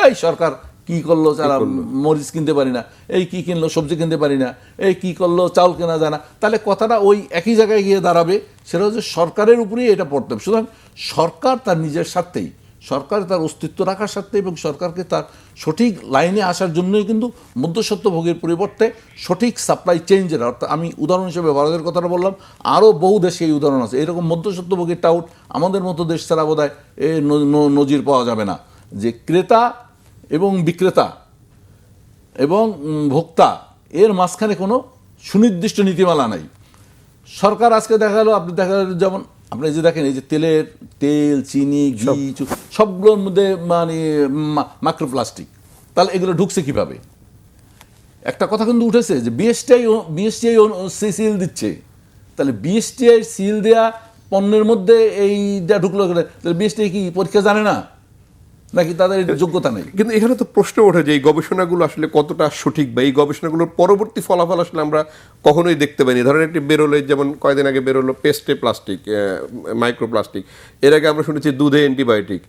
S2: এই সরকার কি করলো, যারা মরিচ কিনতে পারি না, এই কি কিনলো, সবজি কিনতে পারি না, এই কি করলো, চাউল কেনা যায় না। তাহলে কথাটা ওই একই জায়গায় গিয়ে দাঁড়াবে, সেটা হচ্ছে সরকারের উপরেই এটা পড়তে হবে। সুতরাং সরকার তার নিজের স্বার্থেই, সরকার তার অস্তিত্ব রাখার স্বার্থে এবং সরকারকে তার সঠিক লাইনে আসার জন্যই কিন্তু মধ্যস্বত্বভোগীর পরিবর্তে সঠিক সাপ্লাই চেঞ্জের, অর্থাৎ আমি উদাহরণ হিসেবে ভারতের কথাটা বললাম, আরও বহু দেশে এই উদাহরণ আছে। এরকম মধ্যস্বত্বভোগীর টাউট আমাদের মতো দেশ ছাড়া বোধ হয় নজির পাওয়া যাবে না, যে ক্রেতা এবং বিক্রেতা এবং ভোক্তা এর মাঝখানে কোনো সুনির্দিষ্ট নীতিমালা নাই। সরকার আজকে দেখা গেল, আপনি দেখা গেল, যেমন আপনি যে দেখেন এই যে তেল, চিনি, ঘি, সবগুলোর মধ্যে মানে মাইক্রোপ্লাস্টিক, তাহলে এগুলো ঢুকছে কিভাবে? একটা কথা কিন্তু উঠেছে যে বিএসটিআই সিল দিচ্ছে, তাহলে বিএসটিআই সিল দেয়া পণ্যের মধ্যে এইটা ঢুকলো, তাহলে বিএসটিআই কি পরীক্ষা জানে না, নাকি তাদের যোগ্যতা নেই?
S1: কিন্তু এখানে তো প্রশ্ন ওঠে যে এই গবেষণাগুলো আসলে কতটা সঠিক, বা এই গবেষণাগুলোর পরবর্তী ফলাফল আসলে আমরা কখনোই দেখতে পাইনি। ধরেন একটি বেরোলে, যেমন কয়েকদিন আগে বেরোলো পেস্টে প্লাস্টিক, মাইক্রোপ্লাস্টিক। এর আগে আমরা শুনেছি দুধে অ্যান্টিবায়োটিক,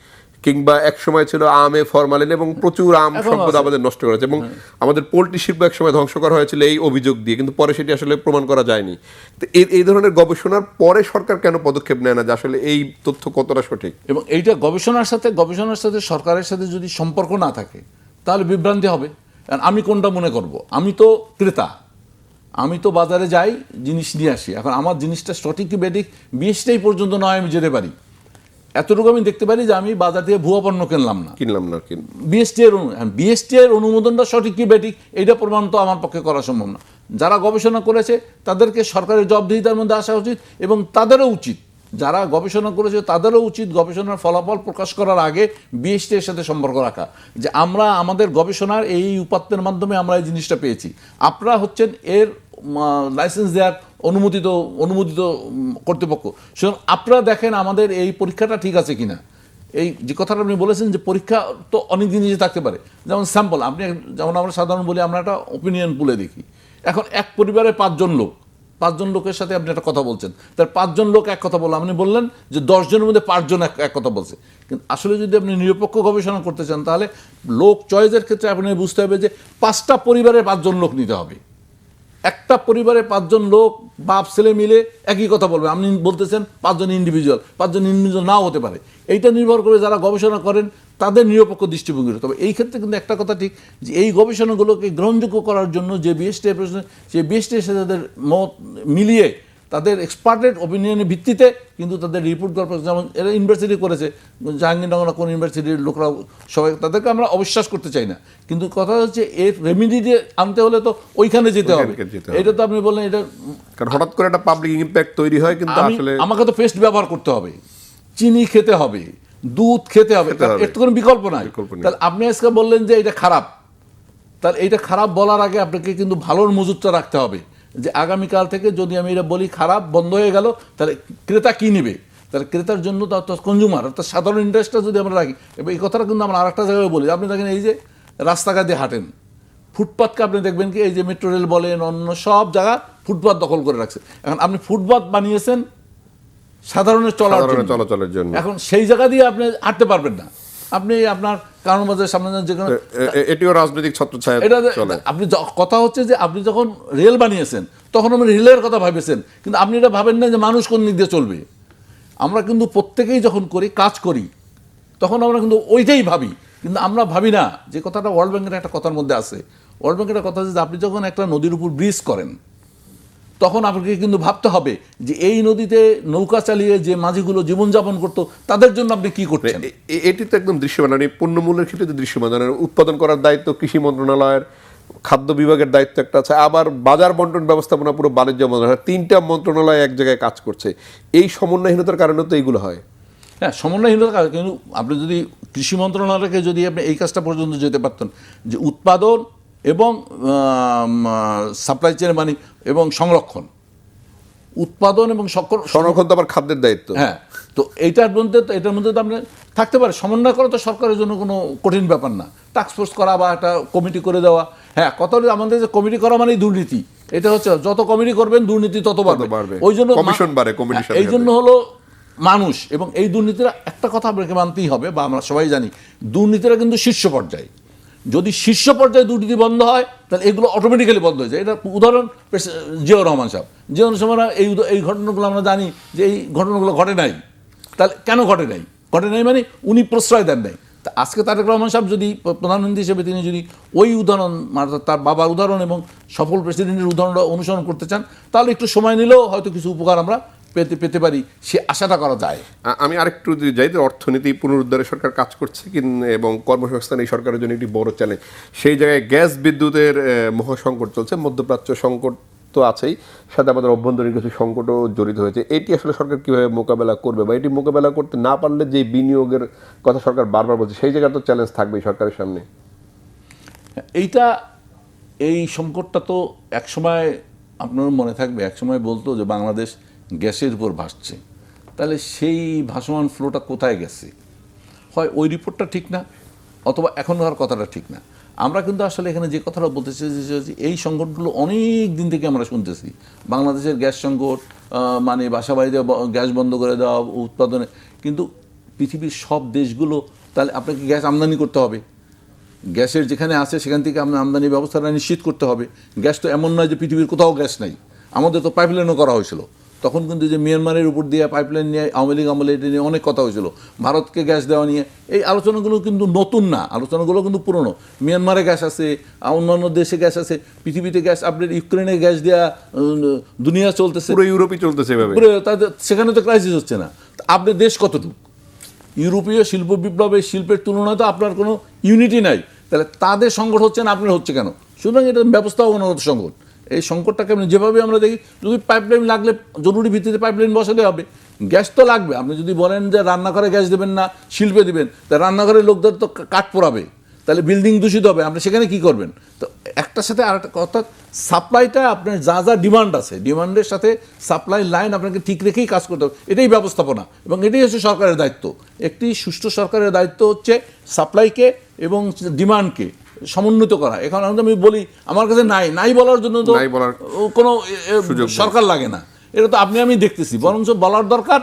S1: কিংবা এক সময় ছিল আমে ফরমালিন, এবং প্রচুর আম সম্পদ আমাদের নষ্ট করেছে, এবং আমাদের পোল্ট্রি শিল্প এক সময় ধ্বংস করা হয়েছিল এই অভিযোগ দিয়ে, কিন্তু পরে সেটি আসলে প্রমাণ করা যায়নি। তো এই ধরনের গবেষণার পরে সরকার কেন পদক্ষেপ নেয় না, যে আসলে এই তথ্য কতটা সঠিক?
S2: এবং এইটা গবেষণার সাথে সরকারের সাথে যদি সম্পর্ক না থাকে, তাহলে বিভ্রান্তি হবে। আমি কোনটা মনে করব? আমি তো ক্রেতা, আমি তো বাজারে যাই, জিনিস নিয়ে আসি। এখন আমার জিনিসটা সঠিক কি বেঠিক, বিএসটিআই পর্যন্ত নয় আমি যেতে পারি, এতটুকু আমি দেখতে পারি যে আমি বাজার থেকে ভুয়া পণ্য কিনলাম না। বিএসটিআই অনুমোদনটা সঠিক কি বেঠিক, এইটা প্রমাণ তো আমার পক্ষে করা সম্ভব না। যারা গবেষণা করেছে তাদেরকে সরকারের জবাবদিহিতার মধ্যে আসা উচিত, এবং তাদেরও উচিত, যারা গবেষণা করেছে তাদেরও উচিত গবেষণার ফলাফল প্রকাশ করার আগে বিএসটিআইয়ের সাথে সম্পর্ক রাখা, যে আমরা আমাদের গবেষণার এই উপাত্তের মাধ্যমে আমরা এই জিনিসটা পেয়েছি, আপনারা হচ্ছেন এর লাইসেন্স দেওয়ার অনুমোদিত কর্তৃপক্ষ, সুতরাং আপনারা দেখেন আমাদের এই পরীক্ষাটা ঠিক আছে কিনা। এই যে কথাটা আপনি বলেছেন যে পরীক্ষা তো অনেক জিনিস থাকতে পারে, যেমন স্যাম্পল আপনি যেমন আমরা সাধারণ বলি আমরা একটা ওপিনিয়ন পুলে দেখি। এখন এক পরিবারে 5 জন লোকের সাথে আপনি একটা কথা বলছেন, তার 5 জন লোক এক কথা বললো, আপনি বললেন যে 10 জনের মধ্যে 5 জন এক কথা বলছে। কিন্তু আসলে যদি আপনি নিরপেক্ষ গবেষণা করতে চান তাহলে লোক চয়েসের ক্ষেত্রে আপনি বুঝতে হবে যে 5টা পরিবারের 5 জন লোক নিতে হবে। একটা পরিবারে 5 জন লোক বাপ ছেলে মিলে একই কথা বলবে, আপনি বলতেছেন 5 জন ইন্ডিভিজুয়াল, 5 জন ইন্ডিভিজুয়াল নাও হতে পারে। এইটা নির্ভর করে যারা গবেষণা করেন তাদের নিরপেক্ষ দৃষ্টিভঙ্গি। তবে এই ক্ষেত্রে কিন্তু একটা কথা ঠিক যে এই গবেষণাগুলোকে গ্রহণযোগ্য করার জন্য যে বিএসটি সেই বিএসটির সাথে তাদের মত মিলিয়ে তাদের এক্সপার্টের অপিনিয়নের ভিত্তিতে কিন্তু তাদের রিপোর্ট করার, যেমন এরা ইউনিভার্সিটি করেছে, জাহাঙ্গীরনগর কোন ইউনিভার্সিটির লোকরা সবাই, তাদেরকে আমরা অবিশ্বাস করতে চাই না, কিন্তু কথা হচ্ছে এর রেমিডি দিয়ে আনতে হলে তো ওইখানে যেতে হবে। এটা তো আপনি বললেন এটা
S1: কারণ হঠাৎ করে একটা পাবলিক ইম্প্যাক্ট তৈরি হয়, কিন্তু আসলে
S2: আমাকে তো পেস্ট ব্যবহার করতে হবে, চিনি খেতে হবে, দুধ খেতে হবে, এর তো কোনো বিকল্প নাই। তাহলে আপনি আজকে বললেন যে এটা খারাপ, তাহলে এইটা খারাপ বলার আগে আপনাকে কিন্তু ভালোর মজুতটা রাখতে হবে যে আগামীকাল থেকে যদি আমি এটা বলি খারাপ বন্ধ হয়ে গেল তাহলে ক্রেতা কি নেবে, তাহলে ক্রেতার জন্য তো অর্থাৎ কনজিউমার অর্থাৎ সাধারণ ইন্টারেস্টটা যদি আমরা রাখি। এবং এই কথাটা কিন্তু আমরা আরেকটা জায়গায় বলি, আপনি দেখেন এই যে রাস্তাঘাট দিয়ে হাঁটেন, ফুটপাথকে আপনি দেখবেন কি এই যে মেট্রো রেল বলেন অন্য সব জায়গা ফুটপাথ দখল করে রাখছে। এখন আপনি ফুটপাথ বানিয়েছেন সাধারণের
S1: চলাচলের জন্য,
S2: এখন সেই জায়গা দিয়ে আপনি হাঁটতে পারবেন না, আপনি আপনার কারণ বাজারের সামনে যে কোনো
S1: এটিও রাজনৈতিক ছত্রছায়া চলে।
S2: আপনি কথা হচ্ছে যে আপনি যখন রেল বানিয়েছেন তখন আপনি রেলের কথা ভাবেছেন, কিন্তু আপনি এটা ভাবেন না যে মানুষ কোন দিক দিয়ে চলবে। আমরা কিন্তু প্রত্যেকেই যখন কাজ করি তখন আমরা কিন্তু ওইটাই ভাবি, কিন্তু আমরা ভাবি না যে কথাটা ওয়ার্ল্ড ব্যাংকের একটা কথার মধ্যে আছে। ওয়ার্ল্ড ব্যাংকের একটা কথা আছে যে আপনি যখন একটা নদীর উপর ব্রিজ করেন তখন আপনাকে কিন্তু ভাবতে হবে যে এই নদীতে নৌকা চালিয়ে যে মাঝিগুলো জীবনযাপন করতো তাদের জন্য আপনি কি করছেন।
S1: এটি তো একদম দৃশ্যমান, পণ্যমূল্যের ক্ষেত্রে তো দৃশ্যমান। উৎপাদন করার দায়িত্ব কৃষি মন্ত্রণালয়ের, খাদ্য বিভাগের দায়িত্ব একটা আছে, আবার বাজার বন্টন ব্যবস্থাপনা পুরো বাণিজ্য মন্ত্রণালয়, 3টা মন্ত্রণালয় এক জায়গায় কাজ করছে। এই সমন্বয়হীনতার কারণে তো এইগুলো হয়।
S2: হ্যাঁ, সমন্বয়হীনতার কারণে। কিন্তু আপনি যদি কৃষি মন্ত্রণালয়কে যদি আপনি এই কাজটা পর্যন্ত যেতে পারতেন যে উৎপাদন এবং সাপ্লাই চেন মানে এবং সংরক্ষণ, উৎপাদন এবং
S1: সংরক্ষণ তো আবার খাদ্যের দায়িত্ব।
S2: হ্যাঁ, তো এটার মধ্যে তো আপনি থাকতে পারে সমন্বয় করা তো সরকারের জন্য কোনো কঠিন ব্যাপার না। টাস্কফোর্স করা বা একটা কমিটি করে দেওয়া, হ্যাঁ কথা হলো আমাদের যে কমিটি করা মানেই দুর্নীতি, এটা হচ্ছে যত কমিটি করবেন দুর্নীতি তত বাড়বে। ওই জন্য
S1: কমিশন বাড়ে, কমিশন।
S2: এই জন্য হলো মানুষ এবং এই দুর্নীতিরা একটা কথা আপনাকে মানতেই হবে বা আমরা সবাই জানি দুর্নীতিরা কিন্তু শীর্ষ পর্যায়ে, যদি শীর্ষ পর্যায়ে দুর্নীতি বন্ধ হয় তাহলে এগুলো অটোমেটিক্যালি বন্ধ হয়ে যায়। এটা উদাহরণ জিয়াউর রহমান সাহেব, জিয়াউর রহমান এই ঘটনাগুলো আমরা জানি যে এই ঘটনাগুলো ঘটে নাই, তাহলে কেন ঘটে নাই মানে উনি প্রশ্রয় দেন নাই। তা আজকে তারেক রহমান সাহেব যদি প্রধানমন্ত্রী হিসেবে তিনি যদি ওই উদাহরণ তার বাবার উদাহরণ এবং সফল প্রেসিডেন্টের উদাহরণটা অনুসরণ করতে চান তাহলে একটু সময় নিলেও হয়তো কিছু উপকার আমরা পেতে পারি, সে আশাটা করা যায়।
S1: আমি আরেকটু যাই, অর্থনীতি পুনরুদ্ধারে সরকার কাজ করছে এবং কর্মসংস্থান এই সরকারের জন্য একটি বড় চ্যালেঞ্জ। সেই জায়গায় গ্যাস বিদ্যুতের মহাসংকট চলছে, মধ্যপ্রাচ্য সংকট তো আছেই, সাথে আমাদের অভ্যন্তরীণ কিছু সংকটও জড়িত হয়েছে। এটি আসলে সরকার কীভাবে মোকাবেলা করবে বা এটি মোকাবেলা করতে না পারলে যে বিনিয়োগের কথা সরকার বারবার বলছে সেই জায়গায় তো চ্যালেঞ্জ থাকবেই সরকারের সামনে।
S2: এই সংকটটা তো একসময় আপনার মনে থাকবে, একসময় বলতো যে বাংলাদেশ গ্যাসের উপর ভাসছে, তাহলে সেই ভাসমান ফ্লোটা কোথায় গেছে? হয় ওই রিপোর্টটা ঠিক না অথবা এখনকার কথাটা ঠিক না। আমরা কিন্তু আসলে এখানে যে কথাটা বলতে চাইছি এই সংকটগুলো অনেক দিন থেকে আমরা শুনতেছি। বাংলাদেশের গ্যাস সংকট মানে বাসা বাড়িতে গ্যাস বন্ধ করে দেওয়া উৎপাদনে, কিন্তু পৃথিবীর সব দেশগুলো তাহলে আপনাকে গ্যাস আমদানি করতে হবে, গ্যাসের যেখানে আছে সেখান থেকে আপনার আমদানি ব্যবস্থাটা নিশ্চিত করতে হবে। গ্যাস তো এমন নয় যে পৃথিবীর কোথাও গ্যাস নাই, আমাদের তো পাইপলাইনও করা হয়েছিল তখন, কিন্তু যে মিয়ানমারের উপর দিয়ে পাইপলাইন নিয়ে আওয়ামী লীগ আমলে এটা নিয়ে অনেক কথা হয়েছিল, ভারতকে গ্যাস দেওয়া নিয়ে। এই আলোচনাগুলো কিন্তু নতুন না, আলোচনাগুলো কিন্তু পুরনো। মিয়ানমারে গ্যাস আছে, অন্যান্য দেশে গ্যাস আছে, পৃথিবীতে গ্যাস, আপনার ইউক্রেনে গ্যাস দেওয়া দুনিয়া চলতেছে,
S1: পুরো ইউরোপই চলতেছে এভাবে,
S2: তাদের সেখানে তো ক্রাইসিস হচ্ছে না। আপনার দেশ কতটুকু? ইউরোপীয় শিল্প বিপ্লবের শিল্পের তুলনায় তো আপনার কোনো ইউনিটি নাই, তাহলে তাদের সংকট হচ্ছে না, আপনার হচ্ছে কেন? সুতরাং এটা ব্যবস্থাপনাগত সংকট। এই সংকটটাকে আপনি যেভাবে আমরা দেখি, যদি পাইপলাইন লাগলে জরুরি ভিত্তিতে পাইপলাইন বসাতে হবে, গ্যাস তো লাগবে। আপনি যদি বলেন যে রান্নাঘরে গ্যাস দেবেন না শিল্পে দিবেন, তা রান্নাঘরের লোকদের তো কাঠ পোড়াবে, তাহলে বিল্ডিং দূষিত হবে, আপনি সেখানে কি করবেন? তো একটার সাথে আর একটা, অর্থাৎ সাপ্লাইটা আপনার যা যা ডিমান্ড আছে, ডিমান্ডের সাথে সাপ্লাই লাইন আপনাকে ঠিক রেখেই কাজ করতে হবে। এটাই ব্যবস্থাপনা এবং এটাই হচ্ছে সরকারের দায়িত্ব। একটি সুষ্ঠু সরকারের দায়িত্ব হচ্ছে সাপ্লাইকে এবং ডিমান্ডকে সমন্বিত করা। এখন আমি বলি আমার কাছে নাই বলার জন্য তো
S1: নাই বলার
S2: কোনো সরকার লাগে না, এটা তো আমি দেখতেছি। বরঞ্চ বলার দরকার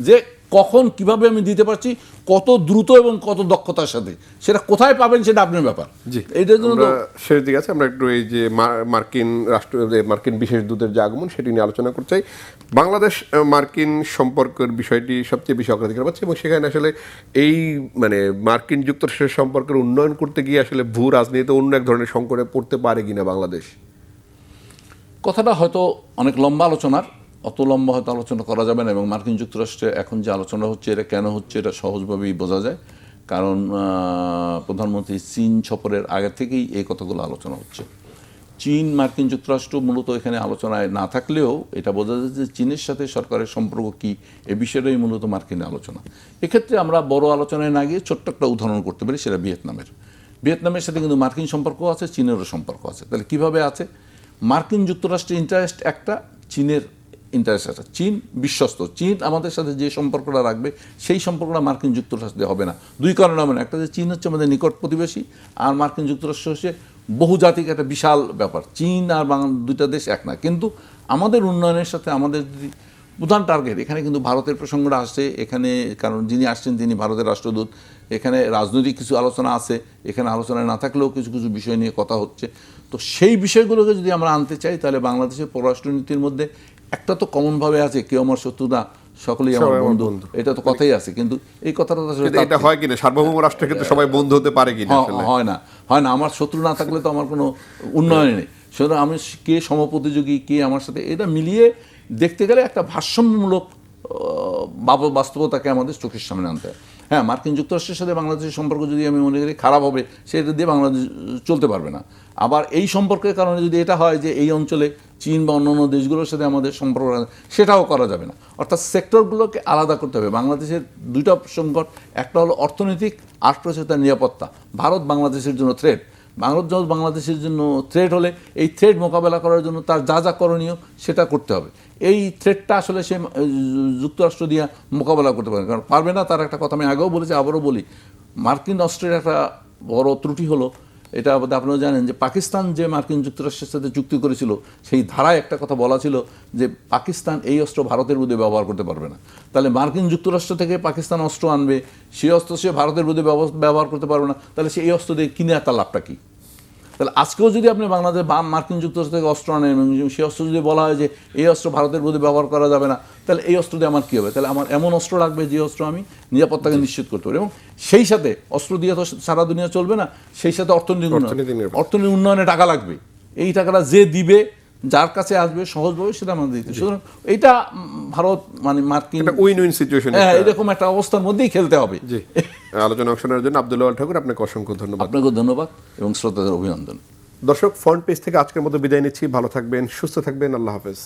S2: যে কখন কিভাবে আমি দিতে পারছি, কত দ্রুত এবং কত দক্ষতার সাথে, সেটা কোথায় পাবেন সেটা আপনার ব্যাপার।
S1: জি,
S2: এইটার জন্য
S1: আমরা শেষ দিকে আছে, আমরা একটু এই যে মার্কিন বিশেষ দূতের যে আগমন সেটি নিয়ে আলোচনা করতে চাই। বাংলাদেশ মার্কিন সম্পর্কের বিষয়টি সবচেয়ে বেশি অগ্রাধিকার পাচ্ছে এবং সেখানে আসলে এই মানে মার্কিন যুক্তরাষ্ট্রের সম্পর্কের উন্নয়ন করতে গিয়ে আসলে ভূ রাজনীতিতে অন্য এক ধরনের সংকটে পড়তে পারে কিনা বাংলাদেশ।
S2: কথাটা হয়তো অনেক লম্বা আলোচনার, অত লম্বা হয়তো আলোচনা করা যাবে না। এবং মার্কিন যুক্তরাষ্ট্রে এখন যে আলোচনা হচ্ছে এটা কেন হচ্ছে এটা সহজভাবেই বোঝা যায়। কারণ প্রধানমন্ত্রী চীন সফরের আগে থেকেই এই কথাগুলো আলোচনা হচ্ছে। চীন মার্কিন যুক্তরাষ্ট্র মূলত এখানে আলোচনায় না থাকলেও এটা বোঝা যায় যে চীনের সাথে সরকারের সম্পর্ক কী, এ বিষয়টাই মূলত মার্কিন আলোচনা। এক্ষেত্রে আমরা বড় আলোচনায় না গিয়ে ছোট্ট একটা উদাহরণ করতে পারি, সেটা ভিয়েতনামের সাথে কিন্তু মার্কিন সম্পর্ক আছে, চীনেরও সম্পর্ক আছে। তাহলে কীভাবে আছে? মার্কিন যুক্তরাষ্ট্রের ইন্টারেস্ট একটা, চীনের ইন্টারেস্ট একটা। চীন বিশ্বস্ত, চীন আমাদের সাথে যে সম্পর্কটা রাখবে সেই সম্পর্কটা মার্কিন যুক্তরাষ্ট্রে হবে না। দুই কারণে হবে না। একটা যে চীন হচ্ছে আমাদের নিকট প্রতিবেশী, আর মার্কিন যুক্তরাষ্ট্র হচ্ছে বহুজাতিক একটা বিশাল ব্যাপার। চীন আর দুইটা দেশ এক না। কিন্তু আমাদের উন্নয়নের সাথে আমাদের যদি প্রধান টার্গেট, এখানে কিন্তু ভারতের প্রসঙ্গটা আসছে এখানে, কারণ যিনি আসছেন তিনি ভারতের রাষ্ট্রদূত। এখানে রাজনৈতিক কিছু আলোচনা আছে, এখানে আলোচনায় না থাকলেও কিছু কিছু বিষয় নিয়ে কথা হচ্ছে। তো সেই বিষয়গুলোকে যদি আমরা আনতে চাই তাহলে বাংলাদেশের পররাষ্ট্রনীতির মধ্যে একটা তো কমনভাবে আছে, কেউ আমার শত্রু না, সকলেই আমার বন্ধু, এটা তো কথাই আছে। কিন্তু এই কথাটা
S1: এটা হয় কিনা সার্বভৌম রাষ্ট্রের ক্ষেত্রে সবাই বন্ধু হতে পারে কিনা?
S2: হয় না। আমার শত্রু না থাকলে তো আমার কোনো উন্নয়ন নেই। সুতরাং আমি কে সমপ্রতিযোগী, কে আমার সাথে, এটা মিলিয়ে দেখতে গেলে একটা ভারসাম্যমূলক বাস্তবতাকে আমাদের চোখের সামনে আনতে হয়। হ্যাঁ, মার্কিন যুক্তরাষ্ট্রের সাথে বাংলাদেশের সম্পর্ক যদি আমি মনে করি খারাপ হবে, সেটা দিয়ে বাংলাদেশ চলতে পারবে না। আবার এই সম্পর্কের কারণে যদি এটা হয় যে এই অঞ্চলে চীন বা অন্যান্য দেশগুলোর সাথে আমাদের সম্পর্ক, সেটাও করা যাবে না। অর্থাৎ সেক্টরগুলোকে আলাদা করতে হবে। বাংলাদেশের দুইটা সংকট, একটা হলো অর্থনৈতিক, আরেকটা হচ্ছে তার নিরাপত্তা। ভারত বাংলাদেশের জন্য থ্রেট, ভারত বাংলাদেশের জন্য থ্রেট হলে এই থ্রেট মোকাবেলা করার জন্য তার যা যা করণীয় সেটা করতে হবে। এই থ্রেটটা আসলে সে যুক্তরাষ্ট্র দিয়ে মোকাবেলা করতে পারে, কারণ পারবে না। তার একটা কথা আমি আগেও বলেছি, আবারও বলি, মার্কিন অস্ত্রের একটা বড় ত্রুটি হলো, এটা আপনারা জানেন যে পাকিস্তান যে মার্কিন যুক্তরাষ্ট্রের সাথে চুক্তি করেছিল সেই ধারায় একটা কথা বলা ছিল যে পাকিস্তান এই অস্ত্র ভারতের বিরুদ্ধে ব্যবহার করতে পারবে না। তাহলে মার্কিন যুক্তরাষ্ট্র থেকে পাকিস্তান অস্ত্র আনবে, সেই অস্ত্র সে ভারতের বিরুদ্ধে ব্যবহার করতে পারবে না, তাহলে সে এই অস্ত্র দিয়ে কিনে তার লাভটা কী? তাহলে আজকেও যদি আপনি বাংলাদেশ বা মার্কিন যুক্তরাষ্ট্র থেকে অস্ত্র আনেন এবং সেই অস্ত্র যদি বলা হয় যে এই অস্ত্র ভারতের বিরুদ্ধে ব্যবহার করা যাবে না, তাহলে এই অস্ত্র দিয়ে আমার কী হবে? তাহলে আমার এমন অস্ত্র লাগবে যে অস্ত্র আমি নিরাপত্তাকে নিশ্চিত করতে পারি। এবং সেই সাথে অস্ত্র দিয়ে তো সারা দুনিয়া চলবে না, সেই সাথে অর্থনীতি উন্নয়নে টাকা লাগবে। এই টাকাটা যে দিবে, যার কাছে আসবে সহজভাবে, সেটা আমাদের দিতে। সুতরাং এইটা ভারত মানে মার্কিন
S1: উইন-উইন সিচুয়েশন,
S2: এরকম একটা অবস্থার মধ্যেই খেলতে হবে।
S1: জি, আলোচনা অংশ নেওয়ার জন্য আব্দুল ওয়াল ঠাকুর, আপনাকে অসংখ্য ধন্যবাদ।
S2: আপনাকেও ধন্যবাদ এবং শ্রোতাদের অভিনন্দন।
S1: দর্শক, ফ্রন্ট পেজ থেকে আজকের মতো বিদায় নিচ্ছি। ভালো থাকবেন, সুস্থ থাকবেন। আল্লাহ হাফেজ।